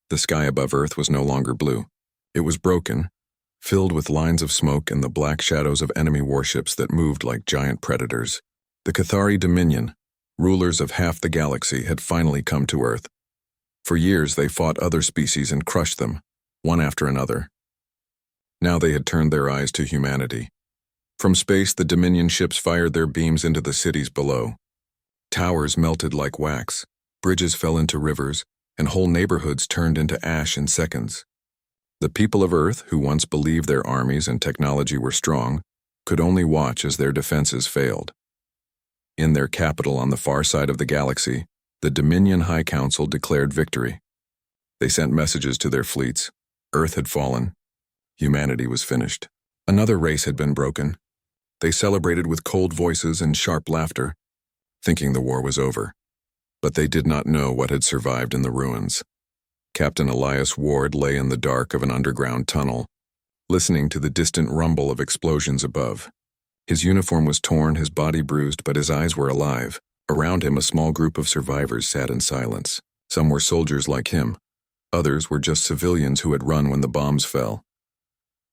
The sky above Earth was no longer blue. It was broken, filled with lines of smoke and the black shadows of enemy warships that moved like giant predators. The Cathari Dominion, rulers of half the galaxy, had finally come to Earth. For years they fought other species and crushed them, one after another. Now they had turned their eyes to humanity. From space, the Dominion ships fired their beams into the cities below. Towers melted like wax, bridges fell into rivers, and whole neighborhoods turned into ash in seconds. The people of Earth, who once believed their armies and technology were strong, could only watch as their defenses failed. In their capital on the far side of the galaxy, the Dominion High Council declared victory. They sent messages to their fleets. Earth had fallen. Humanity was finished. Another race had been broken. They celebrated with cold voices and sharp laughter, thinking the war was over. But they did not know what had survived in the ruins. Captain Elias Ward lay in the dark of an underground tunnel, listening to the distant rumble of explosions above. His uniform was torn, his body bruised, but his eyes were alive. Around him, a small group of survivors sat in silence. Some were soldiers like him. Others were just civilians who had run when the bombs fell.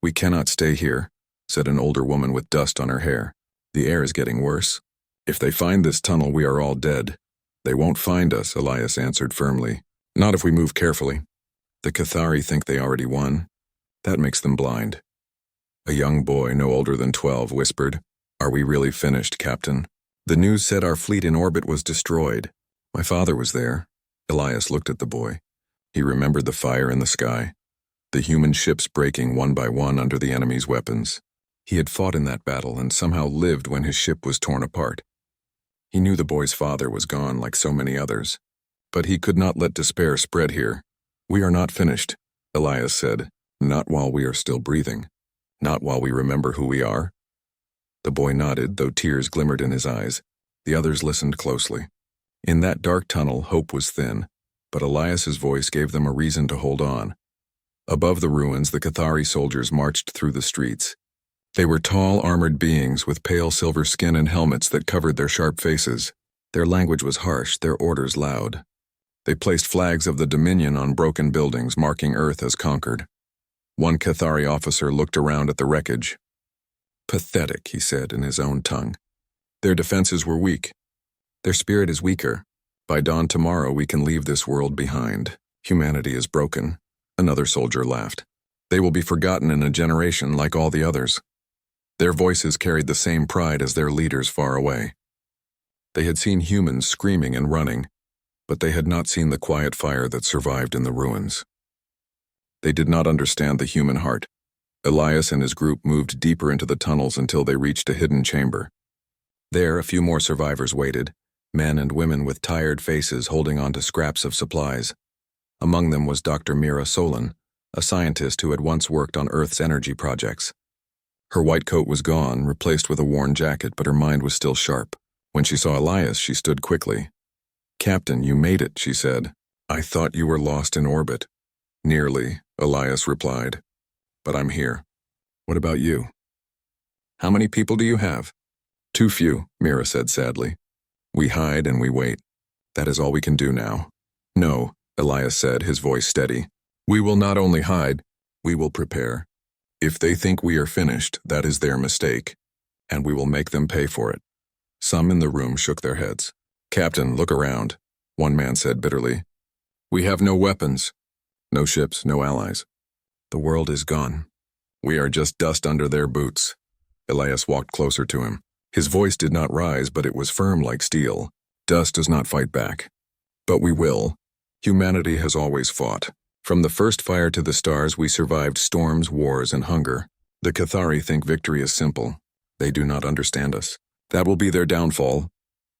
"We cannot stay here," said an older woman with dust on her hair. "The air is getting worse. If they find this tunnel, we are all dead." "They won't find us," Elias answered firmly. "Not if we move carefully. The Cathari think they already won. That makes them blind." A young boy, no older than 12, whispered, "Are we really finished, Captain?" "The news said our fleet in orbit was destroyed. My father was there." Elias looked at the boy. He remembered the fire in the sky, the human ships breaking one by one under the enemy's weapons. He had fought in that battle and somehow lived when his ship was torn apart. He knew the boy's father was gone like so many others, but he could not let despair spread here. "We are not finished," Elias said. "Not while we are still breathing. Not while we remember who we are." The boy nodded, though tears glimmered in his eyes. The others listened closely. In that dark tunnel, hope was thin, but Elias's voice gave them a reason to hold on. Above the ruins, the Cathari soldiers marched through the streets. They were tall, armored beings with pale silver skin and helmets that covered their sharp faces. Their language was harsh, their orders loud. They placed flags of the Dominion on broken buildings, marking Earth as conquered. One Cathari officer looked around at the wreckage. "Pathetic," he said in his own tongue. "Their defenses were weak. Their spirit is weaker. By dawn tomorrow we can leave this world behind. Humanity is broken." Another soldier laughed. "They will be forgotten in a generation like all the others." Their voices carried the same pride as their leaders far away. They had seen humans screaming and running, but they had not seen the quiet fire that survived in the ruins. They did not understand the human heart. Elias and his group moved deeper into the tunnels until they reached a hidden chamber. There, a few more survivors waited, men and women with tired faces holding on to scraps of supplies. Among them was Dr. Mira Solon, a scientist who had once worked on Earth's energy projects. Her white coat was gone, replaced with a worn jacket, but her mind was still sharp. When she saw Elias, she stood quickly. "Captain, you made it," she said. "I thought you were lost in orbit." "Nearly," Elias replied. "But I'm here. What about you?" "How many people do you have?" "Too few," Mira said sadly. "We hide and we wait. That is all we can do now." "No," Elias said, his voice steady. "We will not only hide, we will prepare. If they think we are finished, that is their mistake, and we will make them pay for it." Some in the room shook their heads. "Captain, look around," one man said bitterly. "We have no weapons, no ships, no allies. The world is gone. We are just dust under their boots." Elias walked closer to him. His voice did not rise, but it was firm like steel. "Dust does not fight back. But we will. Humanity has always fought. From the first fire to the stars, we survived storms, wars, and hunger. The Cathari think victory is simple. They do not understand us. That will be their downfall."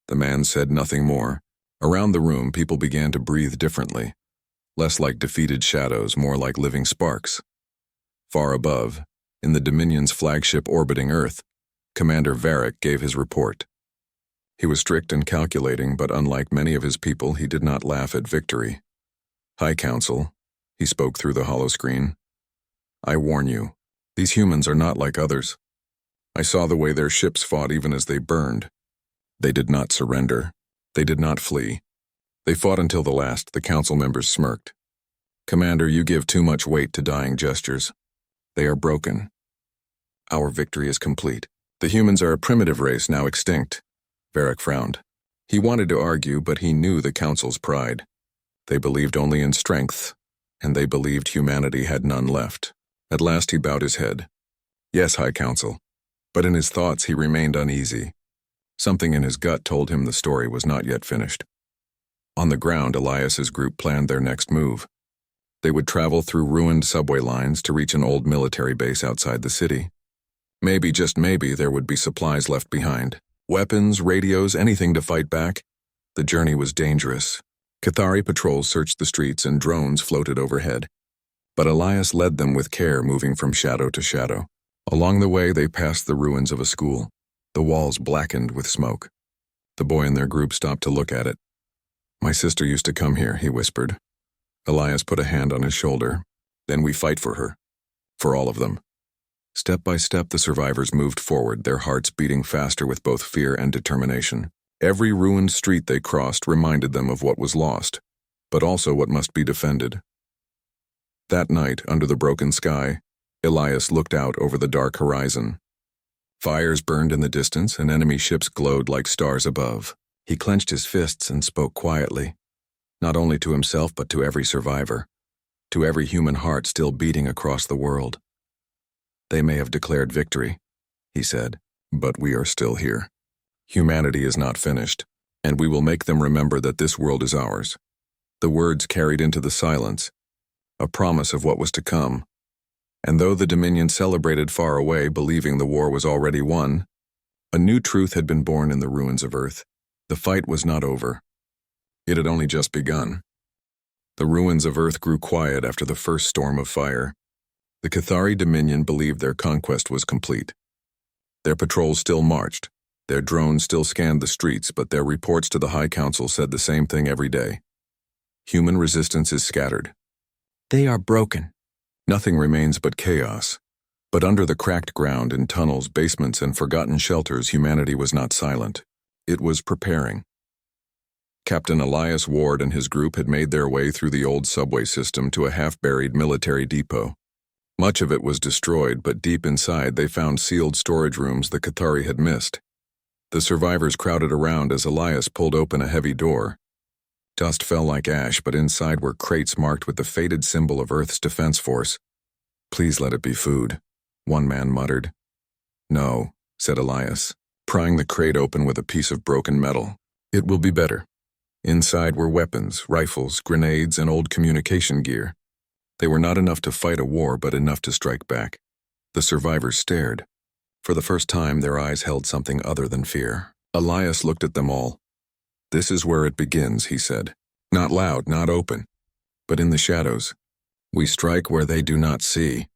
The man said nothing more. Around the room, people began to breathe differently. Less like defeated shadows, more like living sparks. Far above, in the Dominion's flagship orbiting Earth, Commander Varric gave his report. He was strict and calculating, but unlike many of his people, he did not laugh at victory. "High Council," he spoke through the holoscreen, "I warn you, these humans are not like others. I saw the way their ships fought even as they burned. They did not surrender. They did not flee. They fought until the last," the council members smirked. Commander, you give too much weight to dying gestures. They are broken. Our victory is complete. The humans are a primitive race now extinct. Varric frowned. He wanted to argue, but he knew the Council's pride. They believed only in strength, and they believed humanity had none left. At last he bowed his head. Yes, High Council. But in his thoughts he remained uneasy. Something in his gut told him the story was not yet finished. On the ground, Elias's group planned their next move. They would travel through ruined subway lines to reach an old military base outside the city. Maybe, just maybe, there would be supplies left behind. Weapons, radios, anything to fight back. The journey was dangerous. Cathari patrols searched the streets and drones floated overhead. But Elias led them with care, moving from shadow to shadow. Along the way, they passed the ruins of a school. The walls blackened with smoke. The boy in their group stopped to look at it. My sister used to come here, he whispered. Elias put a hand on his shoulder. Then we fight for her. For all of them. Step by step, the survivors moved forward, their hearts beating faster with both fear and determination. Every ruined street they crossed reminded them of what was lost, but also what must be defended. That night, under the broken sky, Elias looked out over the dark horizon. Fires burned in the distance, and enemy ships glowed like stars above. He clenched his fists and spoke quietly, not only to himself but to every survivor, to every human heart still beating across the world. They may have declared victory, he said, but we are still here. Humanity is not finished, and we will make them remember that this world is ours. The words carried into the silence, a promise of what was to come. And though the Dominion celebrated far away, believing the war was already won, a new truth had been born in the ruins of Earth. The fight was not over. It had only just begun. The ruins of Earth grew quiet after the first storm of fire. The Cathari Dominion believed their conquest was complete. Their patrols still marched. Their drones still scanned the streets, but their reports to the High Council said the same thing every day. Human resistance is scattered. They are broken. Nothing remains but chaos. But under the cracked ground, in tunnels, basements, and forgotten shelters, humanity was not silent. It was preparing. Captain Elias Ward and his group had made their way through the old subway system to a half-buried military depot. Much of it was destroyed, but deep inside they found sealed storage rooms the Cathari had missed. The survivors crowded around as Elias pulled open a heavy door. Dust fell like ash, but inside were crates marked with the faded symbol of Earth's defense force. Please let it be food, one man muttered. No, said Elias, prying the crate open with a piece of broken metal. It will be better. Inside were weapons, rifles, grenades, and old communication gear. They were not enough to fight a war, but enough to strike back. The survivors stared. For the first time, their eyes held something other than fear. Elias looked at them all. This is where it begins, he said. Not loud, not open, but in the shadows. We strike where they do not see,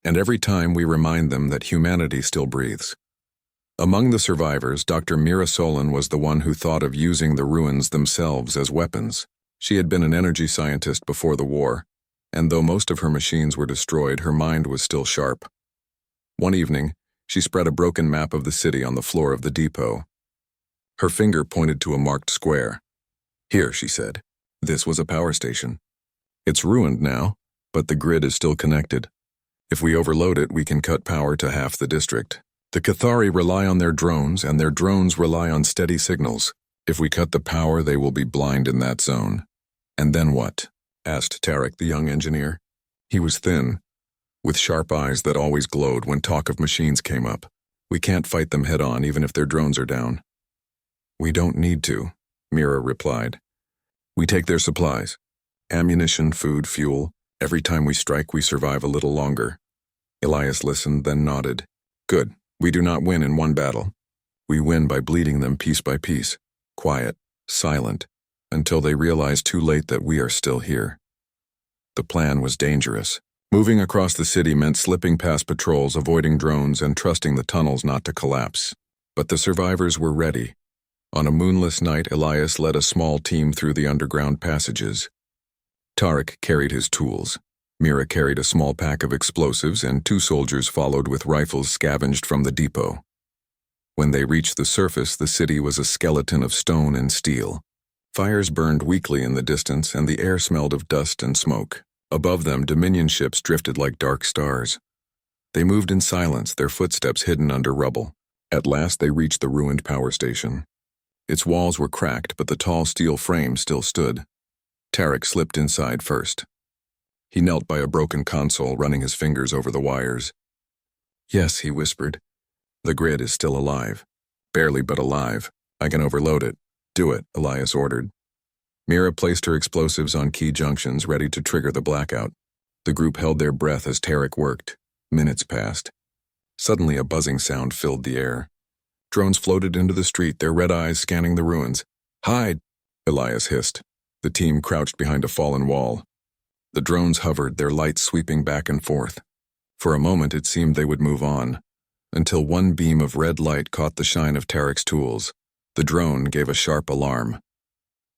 and every time we remind them that humanity still breathes. Among the survivors, Dr. Mira Solon was the one who thought of using the ruins themselves as weapons. She had been an energy scientist before the war, and though most of her machines were destroyed, her mind was still sharp. One evening, she spread a broken map of the city on the floor of the depot. Her finger pointed to a marked square. Here, she said. This was a power station. It's ruined now, but the grid is still connected. If we overload it, we can cut power to half the district. The Cathari rely on their drones, and their drones rely on steady signals. If we cut the power, they will be blind in that zone. And then what? Asked Tarek, the young engineer. He was thin, with sharp eyes that always glowed when talk of machines came up. We can't fight them head-on, even if their drones are down. We don't need to, Mira replied. We take their supplies. Ammunition, food, fuel. Every time we strike, we survive a little longer. Elias listened, then nodded. Good. We do not win in one battle. We win by bleeding them piece by piece, quiet, silent, until they realize too late that we are still here. The plan was dangerous. Moving across the city meant slipping past patrols, avoiding drones, and trusting the tunnels not to collapse. But the survivors were ready. On a moonless night, Elias led a small team through the underground passages. Tarek carried his tools. Mira carried a small pack of explosives, and 2 soldiers followed with rifles scavenged from the depot. When they reached the surface, the city was a skeleton of stone and steel. Fires burned weakly in the distance, and the air smelled of dust and smoke. Above them, Dominion ships drifted like dark stars. They moved in silence, their footsteps hidden under rubble. At last they reached the ruined power station. Its walls were cracked, but the tall steel frame still stood. Tarek slipped inside first. He knelt by a broken console, running his fingers over the wires. "Yes," he whispered. "The grid is still alive. Barely, but alive. I can overload it." "Do it," Elias ordered. Mira placed her explosives on key junctions, ready to trigger the blackout. The group held their breath as Tarek worked. Minutes passed. Suddenly a buzzing sound filled the air. Drones floated into the street, their red eyes scanning the ruins. "Hide!" Elias hissed. The team crouched behind a fallen wall. The drones hovered, their lights sweeping back and forth. For a moment it seemed they would move on, until one beam of red light caught the shine of Tarek's tools. The drone gave a sharp alarm.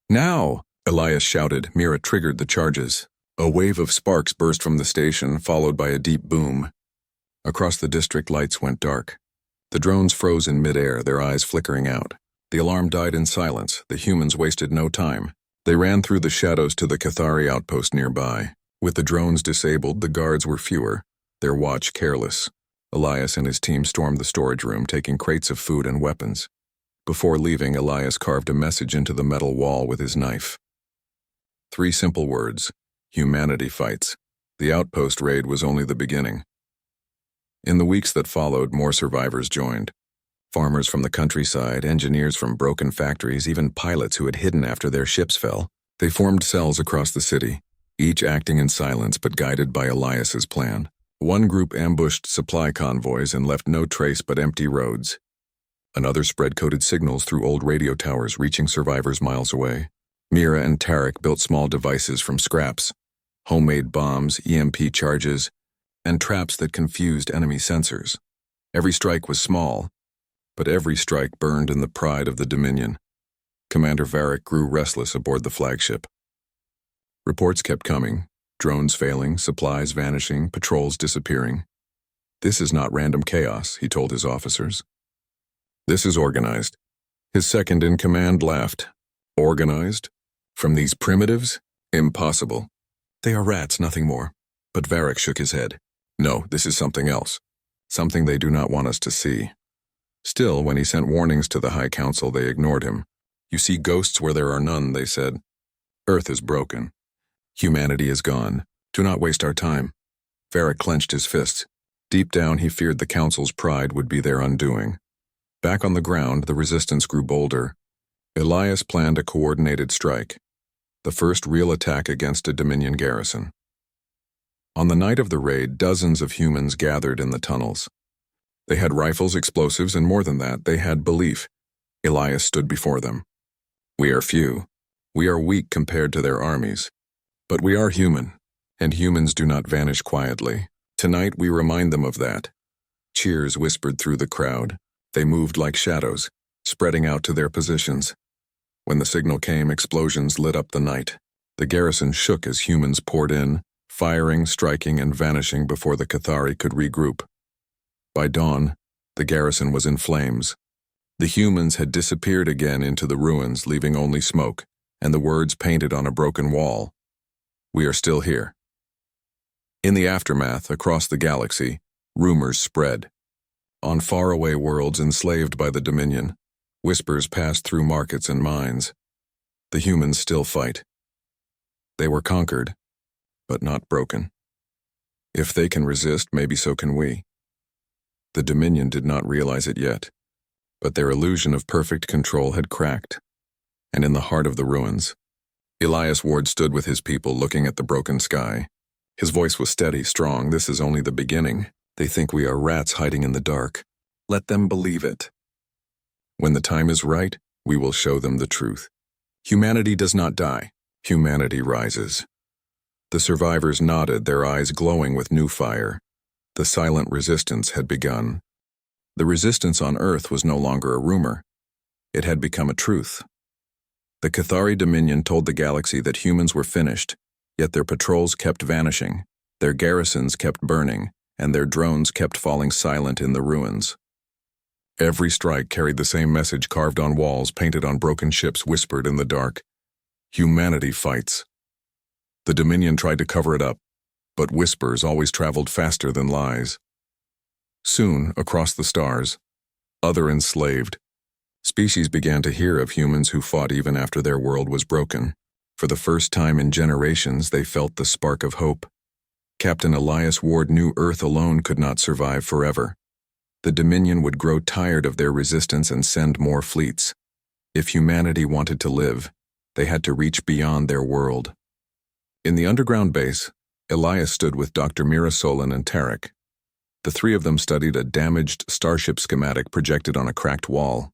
"Now!" Elias shouted. Mira triggered the charges. A wave of sparks burst from the station, followed by a deep boom. Across the district, lights went dark. The drones froze in midair, their eyes flickering out. The alarm died in silence. The humans wasted no time. They ran through the shadows to the Cathari outpost nearby. With the drones disabled, the guards were fewer, their watch careless. Elias and his team stormed the storage room, taking crates of food and weapons. Before leaving, Elias carved a message into the metal wall with his knife. 3 simple words: humanity fights. The outpost raid was only the beginning. In the weeks that followed, more survivors joined. Farmers from the countryside, engineers from broken factories, even pilots who had hidden after their ships fell. They formed cells across the city, each acting in silence but guided by Elias's plan. One group ambushed supply convoys and left no trace but empty roads. Another spread coded signals through old radio towers, reaching survivors miles away. Mira and Tarek built small devices from scraps, homemade bombs, EMP charges, and traps that confused enemy sensors. Every strike was small, but every strike burned in the pride of the Dominion. Commander Varric grew restless aboard the flagship. Reports kept coming, drones failing, supplies vanishing, patrols disappearing. "This is not random chaos," he told his officers. "This is organized." His second-in-command laughed. "Organized? From these primitives? Impossible. They are rats, nothing more." But Varric shook his head. "No, this is something else. Something they do not want us to see." Still, when he sent warnings to the High Council, they ignored him. "You see ghosts where there are none," they said. "Earth is broken. Humanity is gone. Do not waste our time." Varric clenched his fists. Deep down, he feared the Council's pride would be their undoing. Back on the ground, the resistance grew bolder. Elias planned a coordinated strike, the first real attack against a Dominion garrison. On the night of the raid, dozens of humans gathered in the tunnels. They had rifles, explosives, and more than that, they had belief. Elias stood before them. "We are few. We are weak compared to their armies. But we are human, and humans do not vanish quietly. Tonight we remind them of that." Cheers whispered through the crowd. They moved like shadows, spreading out to their positions. When the signal came, explosions lit up the night. The garrison shook as humans poured in, firing, striking, and vanishing before the Cathari could regroup. By dawn, the garrison was in flames. The humans had disappeared again into the ruins, leaving only smoke, and the words painted on a broken wall: "We are still here." In the aftermath, across the galaxy, rumors spread. On faraway worlds enslaved by the Dominion, whispers passed through markets and mines. The humans still fight. They were conquered, but not broken. If they can resist, maybe so can we. The Dominion did not realize it yet, but their illusion of perfect control had cracked. And in the heart of the ruins, Elias Ward stood with his people looking at the broken sky. His voice was steady, strong. "This is only the beginning. They think we are rats hiding in the dark. Let them believe it. When the time is right, we will show them the truth. Humanity does not die. Humanity rises." The survivors nodded, their eyes glowing with new fire. The silent resistance had begun. The resistance on Earth was no longer a rumor. It had become a truth. The Cathari Dominion told the galaxy that humans were finished, yet their patrols kept vanishing, their garrisons kept burning, and their drones kept falling silent in the ruins. Every strike carried the same message carved on walls, painted on broken ships, whispered in the dark: "Humanity fights." The Dominion tried to cover it up, but whispers always traveled faster than lies. Soon, across the stars, other enslaved species began to hear of humans who fought even after their world was broken. For the first time in generations, they felt the spark of hope. Captain Elias Ward knew Earth alone could not survive forever. The Dominion would grow tired of their resistance and send more fleets. If humanity wanted to live, they had to reach beyond their world. In the underground base, Elias stood with Dr. Mira Solon and Tarek. The three of them studied a damaged starship schematic projected on a cracked wall.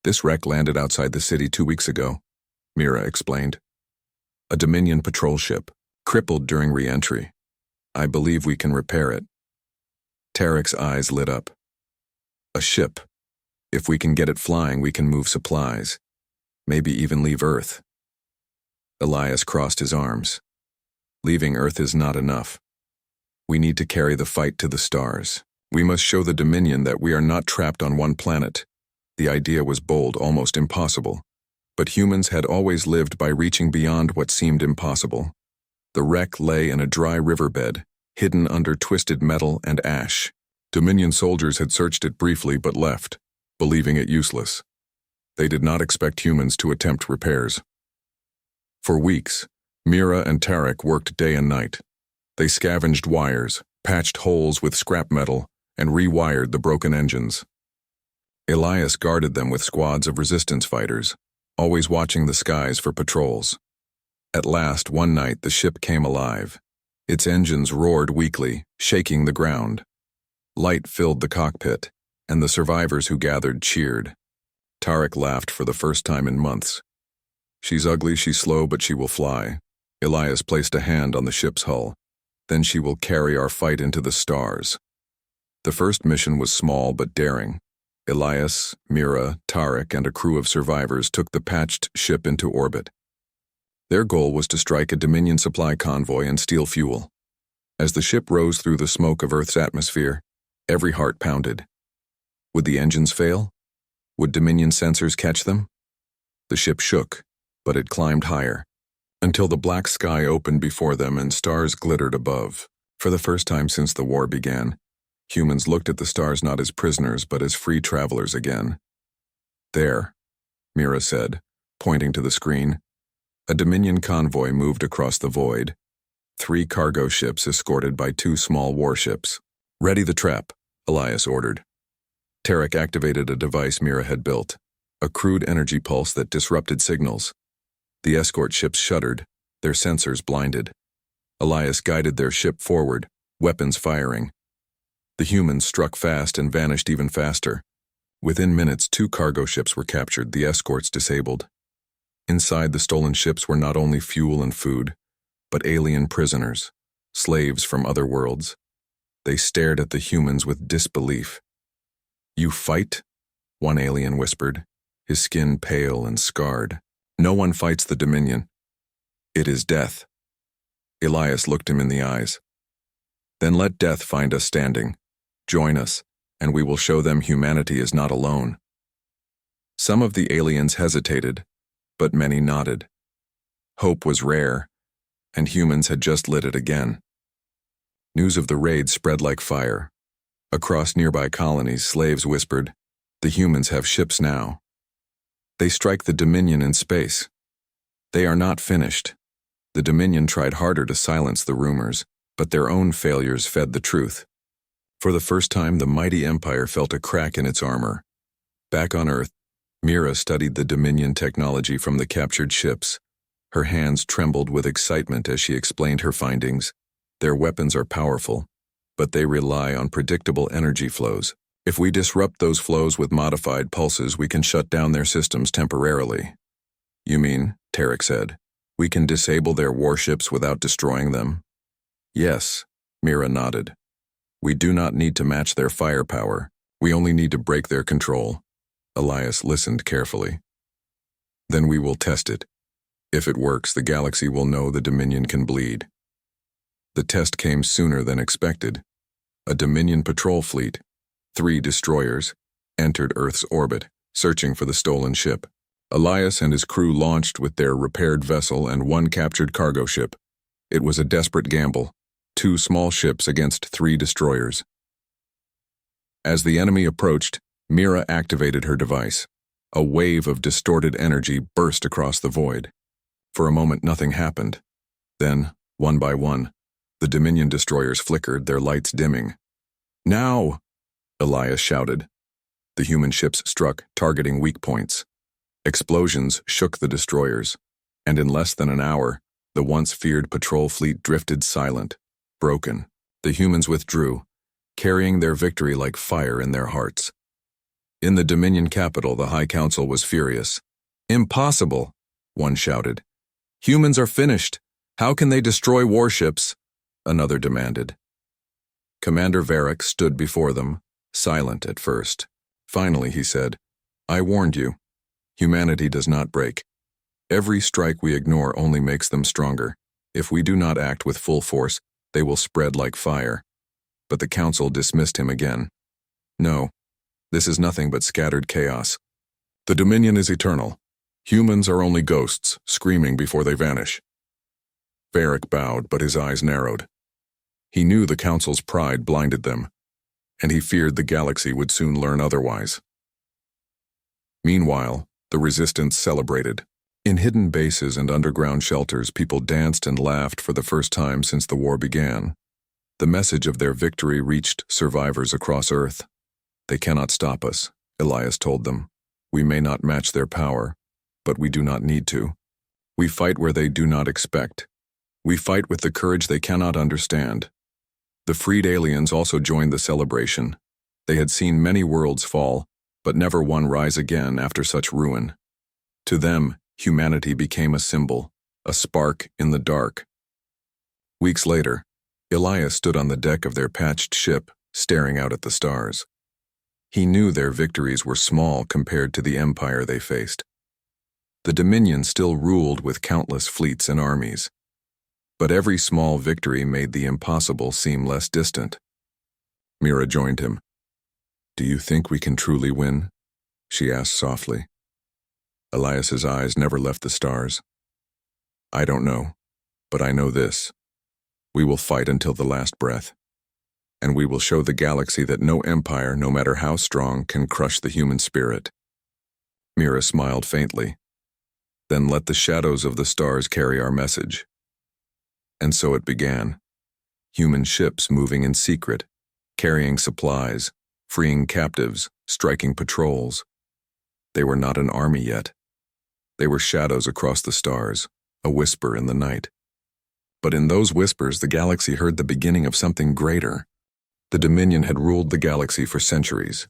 "This wreck landed outside the city 2 weeks ago," Mira explained. "A Dominion patrol ship, crippled during re-entry. I believe we can repair it." Tarek's eyes lit up. "A ship. If we can get it flying, we can move supplies. Maybe even leave Earth." Elias crossed his arms. "Leaving Earth is not enough. We need to carry the fight to the stars. We must show the Dominion that we are not trapped on one planet." The idea was bold, almost impossible. But humans had always lived by reaching beyond what seemed impossible. The wreck lay in a dry riverbed, hidden under twisted metal and ash. Dominion soldiers had searched it briefly but left, believing it useless. They did not expect humans to attempt repairs. For weeks, Mira and Tarek worked day and night. They scavenged wires, patched holes with scrap metal, and rewired the broken engines. Elias guarded them with squads of resistance fighters, always watching the skies for patrols. At last, one night, the ship came alive. Its engines roared weakly, shaking the ground. Light filled the cockpit, and the survivors who gathered cheered. Tarek laughed for the first time in months. "She's ugly, she's slow, but she will fly." Elias placed a hand on the ship's hull. "Then she will carry our fight into the stars." The first mission was small but daring. Elias, Mira, Tarek, and a crew of survivors took the patched ship into orbit. Their goal was to strike a Dominion supply convoy and steal fuel. As the ship rose through the smoke of Earth's atmosphere, every heart pounded. Would the engines fail? Would Dominion sensors catch them? The ship shook, but it climbed higher, until the black sky opened before them and stars glittered above. For the first time since the war began, humans looked at the stars not as prisoners but as free travelers again. "There," Mira said, pointing to the screen. A Dominion convoy moved across the void. 3 cargo ships escorted by 2 small warships. "Ready the trap," Elias ordered. Tarek activated a device Mira had built, a crude energy pulse that disrupted signals. The escort ships shuddered, their sensors blinded. Elias guided their ship forward, weapons firing. The humans struck fast and vanished even faster. Within minutes, 2 cargo ships were captured, the escorts disabled. Inside the stolen ships were not only fuel and food, but alien prisoners, slaves from other worlds. They stared at the humans with disbelief. "You fight?" one alien whispered, his skin pale and scarred. "No one fights the Dominion. It is death." Elias looked him in the eyes. "Then let death find us standing. Join us, and we will show them humanity is not alone." Some of the aliens hesitated, but many nodded. Hope was rare, and humans had just lit it again. News of the raid spread like fire. Across nearby colonies, slaves whispered, "The humans have ships now. They strike the Dominion in space. They are not finished." The Dominion tried harder to silence the rumors, but their own failures fed the truth. For the first time, the mighty empire felt a crack in its armor. Back on Earth, Mira studied the Dominion technology from the captured ships. Her hands trembled with excitement as she explained her findings. Their weapons are powerful, but they rely on predictable energy flows. If we disrupt those flows with modified pulses, we can shut down their systems temporarily. "You mean," Tarek said, "we can disable their warships without destroying them?" "Yes," Mira nodded. "We do not need to match their firepower. We only need to break their control." Elias listened carefully. "Then we will test it. If it works, the galaxy will know the Dominion can bleed." The test came sooner than expected. A Dominion patrol fleet, 3 destroyers, entered Earth's orbit, searching for the stolen ship. Elias and his crew launched with their repaired vessel and one captured cargo ship. It was a desperate gamble, 2 small ships against 3 destroyers. As the enemy approached, Mira activated her device. A wave of distorted energy burst across the void. For a moment nothing happened. Then, one by one, the Dominion destroyers flickered, their lights dimming. "Now!" Elias shouted. The human ships struck, targeting weak points. Explosions shook the destroyers, and in less than an hour, the once feared patrol fleet drifted silent, broken. The humans withdrew, carrying their victory like fire in their hearts. In the Dominion capital, the High Council was furious. "Impossible!" one shouted. "Humans are finished. How can they destroy warships?" another demanded. Commander Varric stood before them, silent at first. Finally, he said, "I warned you. Humanity does not break. Every strike we ignore only makes them stronger. If we do not act with full force, they will spread like fire." But the Council dismissed him again. "No, this is nothing but scattered chaos. The Dominion is eternal. Humans are only ghosts, screaming before they vanish." Varric bowed, but his eyes narrowed. He knew the Council's pride blinded them, and he feared the galaxy would soon learn otherwise. Meanwhile, the Resistance celebrated. In hidden bases and underground shelters, people danced and laughed for the first time since the war began. The message of their victory reached survivors across Earth. "They cannot stop us," Elias told them. "We may not match their power, but we do not need to. We fight where they do not expect. We fight with the courage they cannot understand." The freed aliens also joined the celebration. They had seen many worlds fall, but never one rise again after such ruin. To them, humanity became a symbol, a spark in the dark. Weeks later, Elias stood on the deck of their patched ship, staring out at the stars. He knew their victories were small compared to the empire they faced. The Dominion still ruled with countless fleets and armies. But every small victory made the impossible seem less distant. Mira joined him. "Do you think we can truly win?" she asked softly. Elias's eyes never left the stars. "I don't know, but I know this. We will fight until the last breath. And we will show the galaxy that no empire, no matter how strong, can crush the human spirit." Mira smiled faintly. "Then let the shadows of the stars carry our message." And so it began. Human ships moving in secret, carrying supplies, freeing captives, striking patrols. They were not an army yet. They were shadows across the stars, a whisper in the night. But in those whispers, the galaxy heard the beginning of something greater. The Dominion had ruled the galaxy for centuries.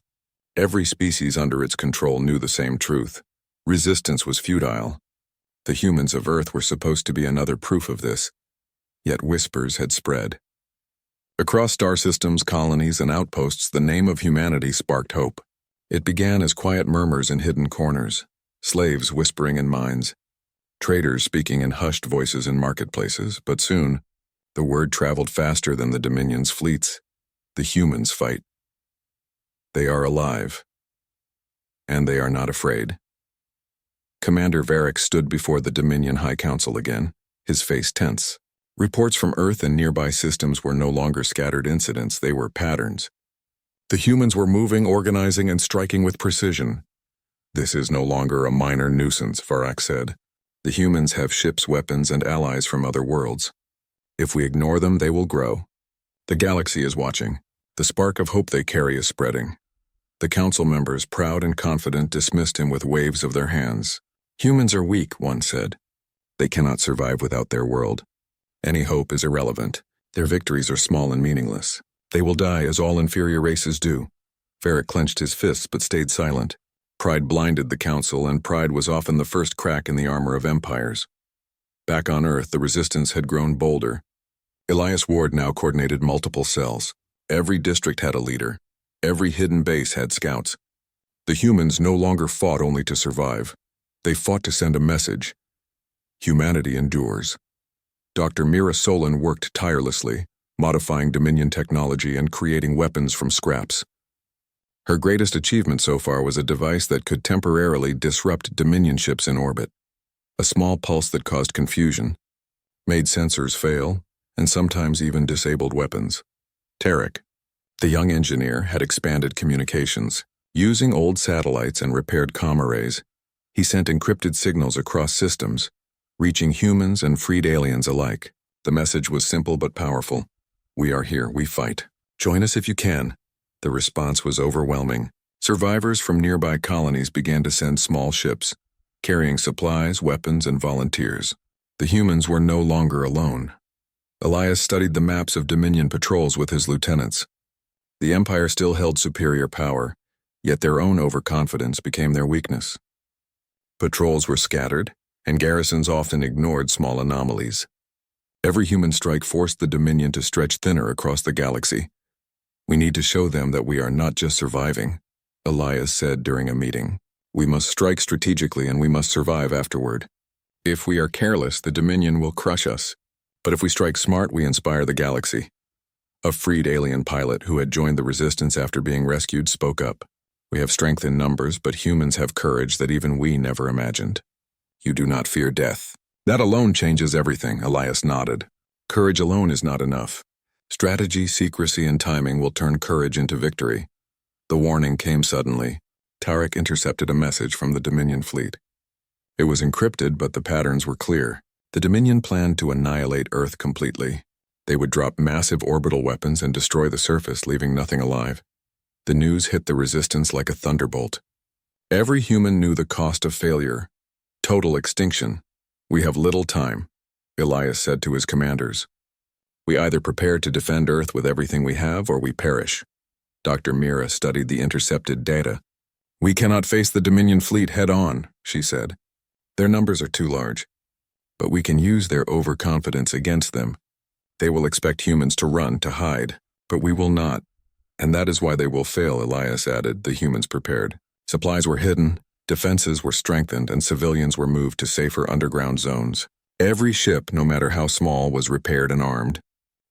Every species under its control knew the same truth. Resistance was futile. The humans of Earth were supposed to be another proof of this. Yet whispers had spread. Across star systems, colonies, and outposts, the name of humanity sparked hope. It began as quiet murmurs in hidden corners, slaves whispering in mines, traders speaking in hushed voices in marketplaces, but soon, the word traveled faster than the Dominion's fleets. The humans fight. They are alive. And they are not afraid. Commander Varric stood before the Dominion High Council again, his face tense. Reports from Earth and nearby systems were no longer scattered incidents, they were patterns. The humans were moving, organizing, and striking with precision. "This is no longer a minor nuisance," Varric said. "The humans have ships, weapons, and allies from other worlds. If we ignore them, they will grow. The galaxy is watching. The spark of hope they carry is spreading." The council members, proud and confident, dismissed him with waves of their hands. "Humans are weak," one said. "They cannot survive without their world. Any hope is irrelevant. Their victories are small and meaningless. They will die as all inferior races do." Varric clenched his fists but stayed silent. Pride blinded the council, and pride was often the first crack in the armor of empires. Back on Earth, the resistance had grown bolder. Elias Ward now coordinated multiple cells. Every district had a leader. Every hidden base had scouts. The humans no longer fought only to survive. They fought to send a message. Humanity endures. Dr. Mira Solon worked tirelessly, modifying Dominion technology and creating weapons from scraps. Her greatest achievement so far was a device that could temporarily disrupt Dominion ships in orbit. A small pulse that caused confusion, made sensors fail, and sometimes even disabled weapons. Tarek, the young engineer, had expanded communications. Using old satellites and repaired comm arrays, he sent encrypted signals across systems, reaching humans and freed aliens alike. The message was simple but powerful. We are here, we fight. Join us if you can. The response was overwhelming. Survivors from nearby colonies began to send small ships, carrying supplies, weapons, and volunteers. The humans were no longer alone. Elias studied the maps of Dominion patrols with his lieutenants. The Empire still held superior power, yet their own overconfidence became their weakness. Patrols were scattered, and garrisons often ignored small anomalies. Every human strike forced the Dominion to stretch thinner across the galaxy. We need to show them that we are not just surviving, Elias said during a meeting. We must strike strategically and we must survive afterward. If we are careless, the Dominion will crush us. But if we strike smart, we inspire the galaxy. A freed alien pilot who had joined the resistance after being rescued spoke up. We have strength in numbers, but humans have courage that even we never imagined. You do not fear death. That alone changes everything, Elias nodded. Courage alone is not enough. Strategy, secrecy, and timing will turn courage into victory. The warning came suddenly. Tarek intercepted a message from the Dominion fleet. It was encrypted, but the patterns were clear. The Dominion planned to annihilate Earth completely. They would drop massive orbital weapons and destroy the surface, leaving nothing alive. The news hit the resistance like a thunderbolt. Every human knew the cost of failure. Total extinction. We have little time, Elias said to his commanders. We either prepare to defend Earth with everything we have, or we perish. Dr. Mira studied the intercepted data. We cannot face the Dominion fleet head-on, she said. Their numbers are too large. But we can use their overconfidence against them. They will expect humans to run, to hide, but we will not. And that is why they will fail, Elias added, the humans prepared. Supplies were hidden, defenses were strengthened, and civilians were moved to safer underground zones. Every ship, no matter how small, was repaired and armed.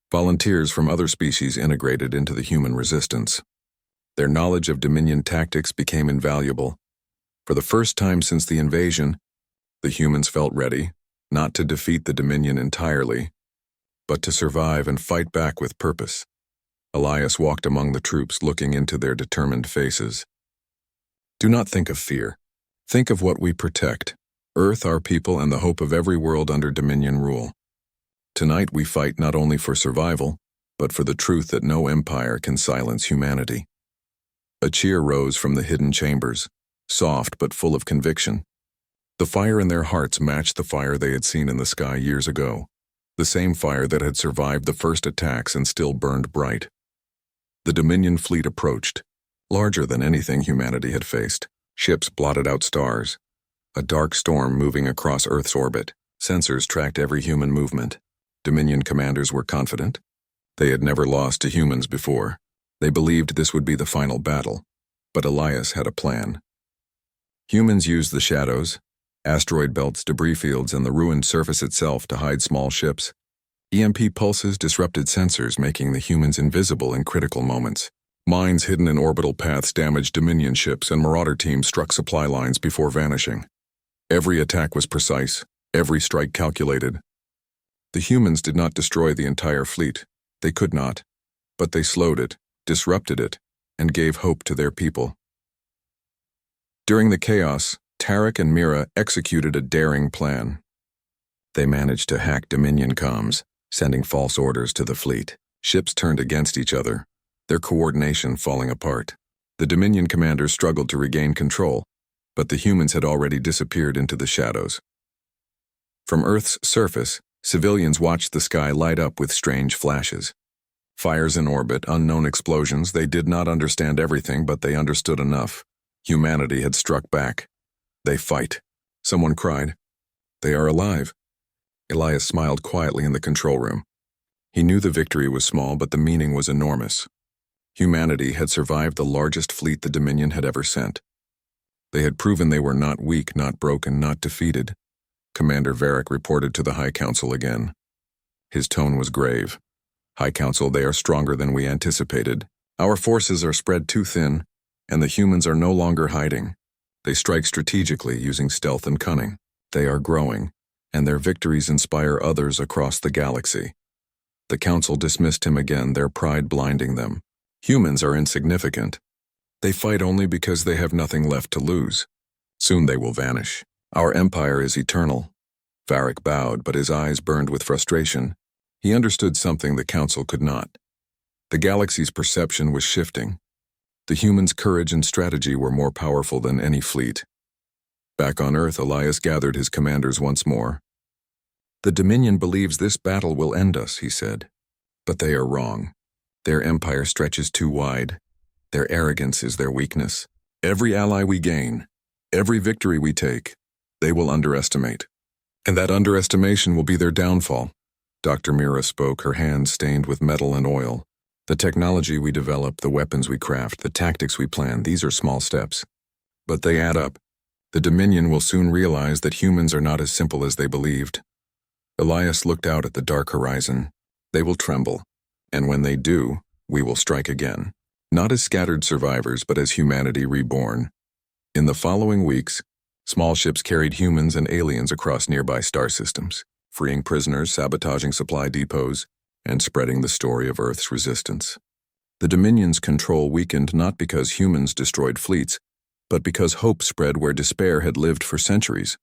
Volunteers from other species integrated into the human resistance. Their knowledge of Dominion tactics became invaluable. For the first time since the invasion, the humans felt ready, not to defeat the Dominion entirely, but to survive and fight back with purpose. Elias walked among the troops, looking into their determined faces. Do not think of fear. Think of what we protect: Earth, our people, and the hope of every world under Dominion rule. Tonight we fight not only for survival, but for the truth that no empire can silence humanity. A cheer rose from the hidden chambers, soft but full of conviction. The fire in their hearts matched the fire they had seen in the sky years ago, the same fire that had survived the first attacks and still burned bright. The Dominion fleet approached, larger than anything humanity had faced. Ships blotted out stars. A dark storm moving across Earth's orbit. Sensors tracked every human movement. Dominion commanders were confident. They had never lost to humans before. They believed this would be the final battle. But Elias had a plan. Humans used the shadows, asteroid belts, debris fields, and the ruined surface itself to hide small ships. EMP pulses disrupted sensors, making the humans invisible in critical moments. Mines hidden in orbital paths damaged Dominion ships, and Marauder teams struck supply lines before vanishing. Every attack was precise, every strike calculated. The humans did not destroy the entire fleet. They could not. But they slowed it, disrupted it, and gave hope to their people. During the chaos, Tarek and Mira executed a daring plan. They managed to hack Dominion comms, sending false orders to the fleet. Ships turned against each other, their coordination falling apart. The Dominion commanders struggled to regain control, but the humans had already disappeared into the shadows. From Earth's surface, civilians watched the sky light up with strange flashes. Fires in orbit, unknown explosions. They did not understand everything, but they understood enough. Humanity had struck back. They fight. Someone cried. They are alive. Elias smiled quietly in the control room. He knew the victory was small, but the meaning was enormous. Humanity had survived the largest fleet the Dominion had ever sent. They had proven they were not weak, not broken, not defeated. Commander Varric reported to the High Council again. His tone was grave. High Council, they are stronger than we anticipated. Our forces are spread too thin. And the humans are no longer hiding. They strike strategically using stealth and cunning. They are growing, and their victories inspire others across the galaxy. The Council dismissed him again, their pride blinding them. Humans are insignificant. They fight only because they have nothing left to lose. Soon they will vanish. Our empire is eternal. Varric bowed, but his eyes burned with frustration. He understood something the Council could not. The galaxy's perception was shifting. The humans' courage and strategy were more powerful than any fleet. Back on Earth, Elias gathered his commanders once more. "The Dominion believes this battle will end us," he said. "But they are wrong. Their empire stretches too wide. Their arrogance is their weakness. Every ally we gain, every victory we take, they will underestimate. And that underestimation will be their downfall." Dr. Mira spoke, her hands stained with metal and oil. "The technology we develop, the weapons we craft, the tactics we plan, these are small steps. But they add up. The Dominion will soon realize that humans are not as simple as they believed." Elias looked out at the dark horizon. "They will tremble, and when they do, we will strike again. Not as scattered survivors, but as humanity reborn." In the following weeks, small ships carried humans and aliens across nearby star systems, freeing prisoners, sabotaging supply depots, and spreading the story of Earth's resistance. The Dominion's control weakened not because humans destroyed fleets, but because hope spread where despair had lived for centuries.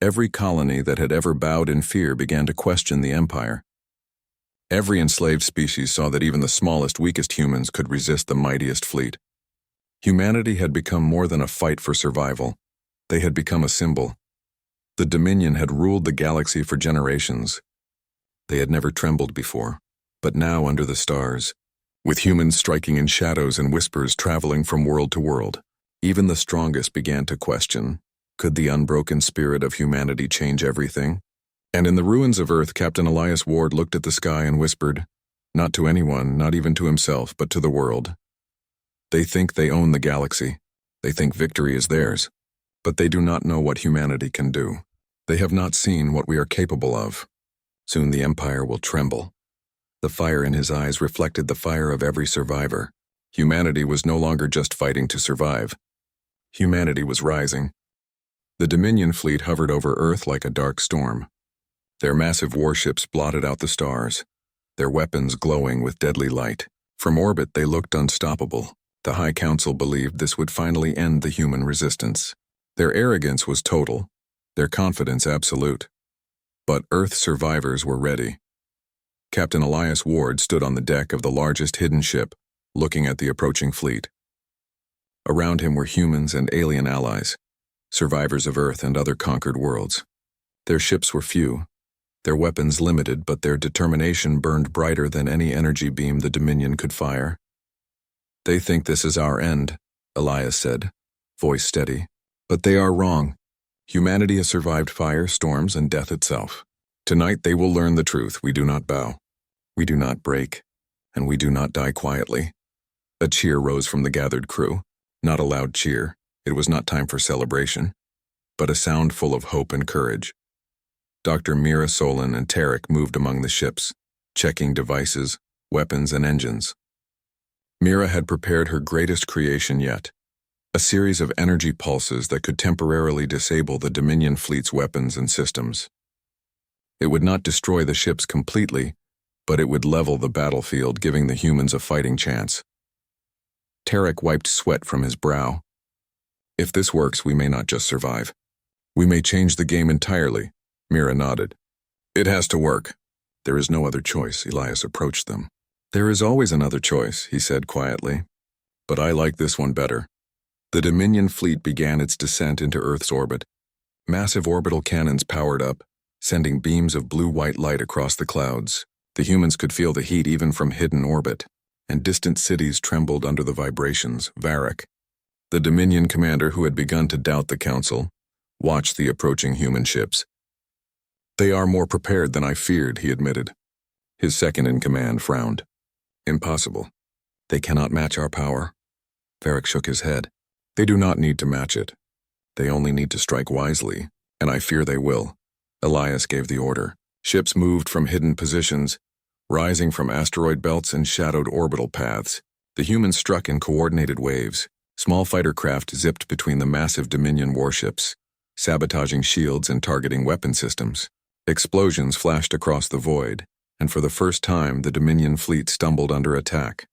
Every colony that had ever bowed in fear began to question the Empire. Every enslaved species saw that even the smallest, weakest humans could resist the mightiest fleet. Humanity had become more than a fight for survival. They had become a symbol. The Dominion had ruled the galaxy for generations. They had never trembled before, but now under the stars, with humans striking in shadows and whispers traveling from world to world, even the strongest began to question, could the unbroken spirit of humanity change everything? And in the ruins of Earth, Captain Elias Ward looked at the sky and whispered, not to anyone, not even to himself, but to the world. "They think they own the galaxy. They think victory is theirs. But they do not know what humanity can do. They have not seen what we are capable of. Soon the Empire will tremble." The fire in his eyes reflected the fire of every survivor. Humanity was no longer just fighting to survive. Humanity was rising. The Dominion fleet hovered over Earth like a dark storm. Their massive warships blotted out the stars, their weapons glowing with deadly light. From orbit they looked unstoppable. The High Council believed this would finally end the human resistance. Their arrogance was total, their confidence absolute. But Earth survivors were ready. Captain Elias Ward stood on the deck of the largest hidden ship, looking at the approaching fleet. Around him were humans and alien allies, survivors of Earth and other conquered worlds. Their ships were few, their weapons limited, but their determination burned brighter than any energy beam the Dominion could fire. "They think this is our end," Elias said, voice steady. "But they are wrong. Humanity has survived fire, storms, and death itself. Tonight they will learn the truth. We do not bow. We do not break. And we do not die quietly." A cheer rose from the gathered crew. Not a loud cheer. It was not time for celebration, but a sound full of hope and courage. Dr. Mira Solon and Tarek moved among the ships, checking devices, weapons, and engines. Mira had prepared her greatest creation yet, a series of energy pulses that could temporarily disable the Dominion fleet's weapons and systems. It would not destroy the ships completely, but it would level the battlefield, giving the humans a fighting chance. Tarek wiped sweat from his brow. "If this works, we may not just survive. We may change the game entirely." Mira nodded. "It has to work. There is no other choice." Elias approached them. "There is always another choice," he said quietly. "But I like this one better." The Dominion fleet began its descent into Earth's orbit. Massive orbital cannons powered up, sending beams of blue-white light across the clouds. The humans could feel the heat even from hidden orbit, and distant cities trembled under the vibrations. Varric, the Dominion commander who had begun to doubt the Council, watched the approaching human ships. "They are more prepared than I feared," he admitted. His second-in-command frowned. "Impossible. They cannot match our power." Varric shook his head. "They do not need to match it. They only need to strike wisely, and I fear they will." Elias gave the order. Ships moved from hidden positions, rising from asteroid belts and shadowed orbital paths. The humans struck in coordinated waves, Small fighter craft zipped between the massive Dominion warships, sabotaging shields and targeting weapon systems. Explosions flashed across the void, and for the first time the Dominion fleet stumbled under attack.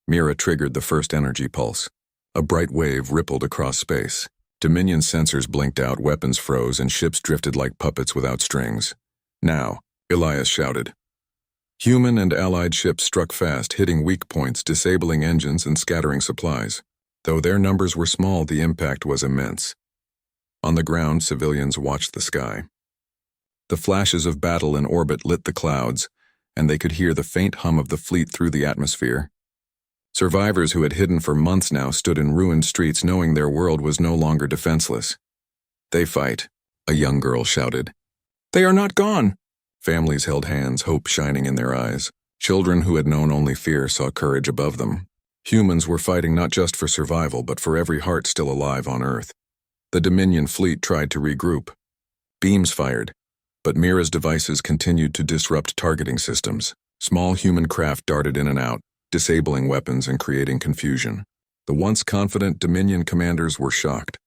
Mira triggered the first energy pulse. A bright wave rippled across space. Dominion sensors blinked out, weapons froze, and ships drifted like puppets without strings. "Now," Elias shouted. Human and allied ships struck fast, hitting weak points, disabling engines and scattering supplies. Though their numbers were small, the impact was immense. On the ground, civilians watched the sky. The flashes of battle in orbit lit the clouds, and they could hear the faint hum of the fleet through the atmosphere. Survivors who had hidden for months now stood in ruined streets, knowing their world was no longer defenseless. "They fight," a young girl shouted. "They are not gone." Families held hands, hope shining in their eyes. Children who had known only fear saw courage above them. Humans were fighting not just for survival, but for every heart still alive on Earth. The Dominion fleet tried to regroup. Beams fired, but Mira's devices continued to disrupt targeting systems. Small human craft darted in and out, disabling weapons and creating confusion. The once confident Dominion commanders were shocked.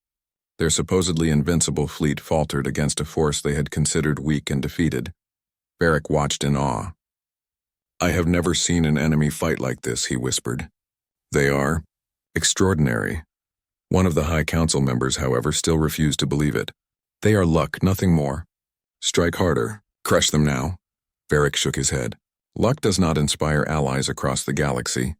Their supposedly invincible fleet faltered against a force they had considered weak and defeated. Varric watched in awe. "I have never seen an enemy fight like this," he whispered. "They are extraordinary." One of the High Council members, however, still refused to believe it. "They are luck, nothing more. Strike harder. Crush them now." Varric shook his head. "Luck does not inspire allies across the galaxy.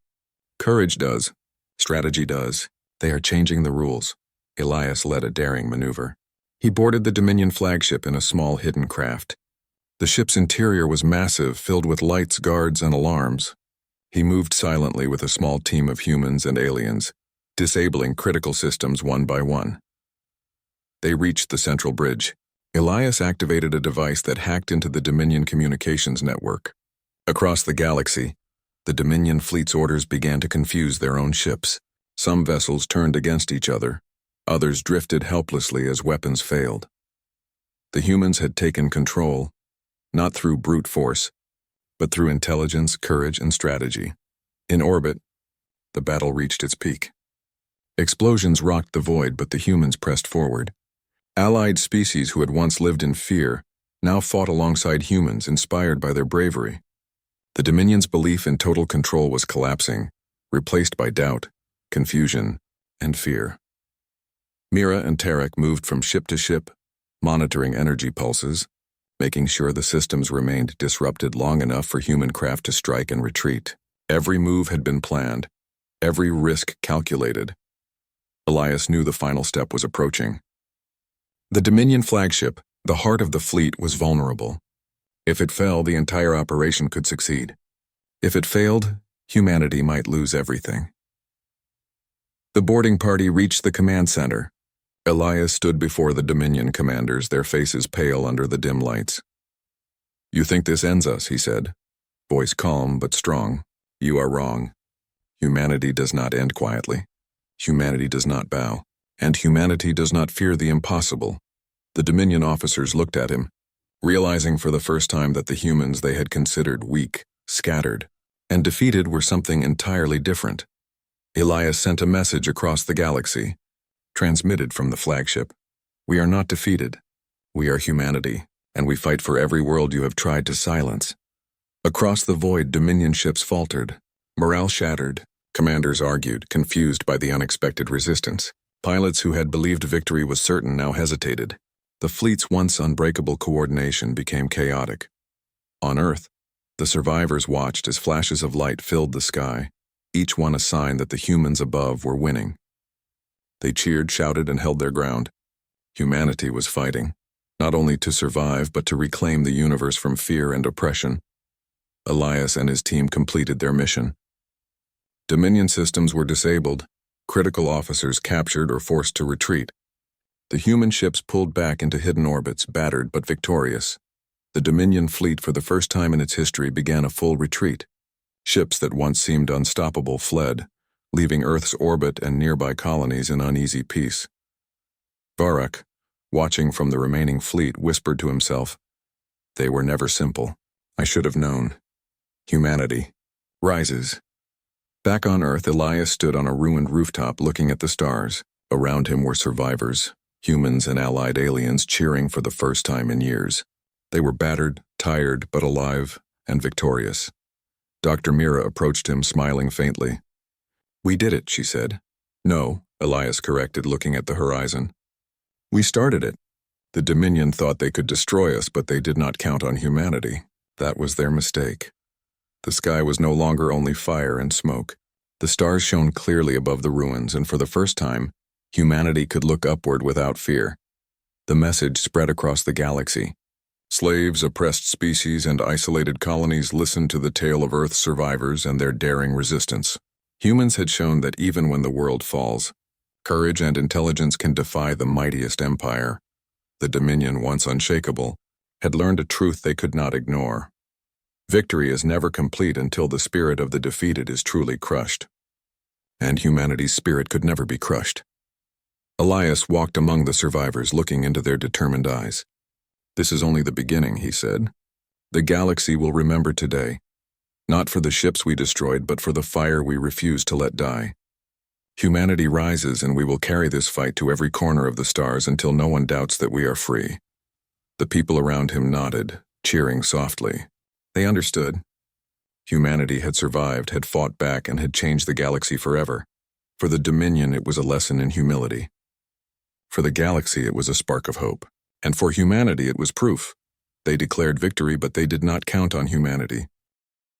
Courage does. Strategy does. They are changing the rules." Elias led a daring maneuver. He boarded the Dominion flagship in a small hidden craft. The ship's interior was massive, filled with lights, guards, and alarms. He moved silently with a small team of humans and aliens, disabling critical systems one by one. They reached the central bridge. Elias activated a device that hacked into the Dominion communications network. Across the galaxy, the Dominion fleet's orders began to confuse their own ships. Some vessels turned against each other. Others drifted helplessly as weapons failed. The humans had taken control, not through brute force, but through intelligence, courage, and strategy. In orbit, the battle reached its peak. Explosions rocked the void, but the humans pressed forward. Allied species who had once lived in fear now fought alongside humans, inspired by their bravery. The Dominion's belief in total control was collapsing, replaced by doubt, confusion, and fear. Mira and Tarek moved from ship to ship, monitoring energy pulses, making sure the systems remained disrupted long enough for human craft to strike and retreat. Every move had been planned, every risk calculated. Elias knew the final step was approaching. The Dominion flagship, the heart of the fleet, was vulnerable. If it fell, the entire operation could succeed. If it failed, humanity might lose everything. The boarding party reached the command center. Elias stood before the Dominion commanders, their faces pale under the dim lights. "You think this ends us," he said, voice calm but strong. "You are wrong. Humanity does not end quietly. Humanity does not bow, and humanity does not fear the impossible." The Dominion officers looked at him, realizing for the first time that the humans they had considered weak, scattered, and defeated were something entirely different. Elias sent a message across the galaxy, transmitted from the flagship. "We are not defeated. We are humanity, and we fight for every world you have tried to silence." Across the void, Dominion ships faltered. Morale shattered. Commanders argued, confused by the unexpected resistance. Pilots who had believed victory was certain now hesitated. The fleet's once unbreakable coordination became chaotic. On Earth, the survivors watched as flashes of light filled the sky, each one a sign that the humans above were winning. They cheered, shouted, and held their ground. Humanity was fighting, not only to survive, but to reclaim the universe from fear and oppression. Elias and his team completed their mission. Dominion systems were disabled, critical officers captured or forced to retreat. The human ships pulled back into hidden orbits, battered but victorious. The Dominion fleet, for the first time in its history, began a full retreat. Ships that once seemed unstoppable fled, leaving Earth's orbit and nearby colonies in uneasy peace. Varric, watching from the remaining fleet, whispered to himself, "They were never simple. I should have known. Humanity rises. Back on Earth, Elias stood on a ruined rooftop looking at the stars. Around him were survivors, humans and allied aliens cheering for the first time in years. They were battered, tired, but alive and victorious. Dr. Mira approached him, smiling faintly. "We did it," she said. "No," Elias corrected, looking at the horizon. "We started it. The Dominion thought they could destroy us, but they did not count on humanity. That was their mistake." The sky was no longer only fire and smoke. The stars shone clearly above the ruins, and for the first time, humanity could look upward without fear. The message spread across the galaxy. Slaves, oppressed species, and isolated colonies listened to the tale of Earth's survivors and their daring resistance. Humans had shown that even when the world falls, courage and intelligence can defy the mightiest empire. The Dominion, once unshakable, had learned a truth they could not ignore. Victory is never complete until the spirit of the defeated is truly crushed. And humanity's spirit could never be crushed. Elias walked among the survivors, looking into their determined eyes. "This is only the beginning," he said. "The galaxy will remember today, not for the ships we destroyed, but for the fire we refused to let die. Humanity rises, and we will carry this fight to every corner of the stars until no one doubts that we are free." The people around him nodded, cheering softly. They understood. Humanity had survived, had fought back, and had changed the galaxy forever. For the Dominion, it was a lesson in humility. For the galaxy, it was a spark of hope. And for humanity, it was proof. They declared victory, but they did not count on humanity.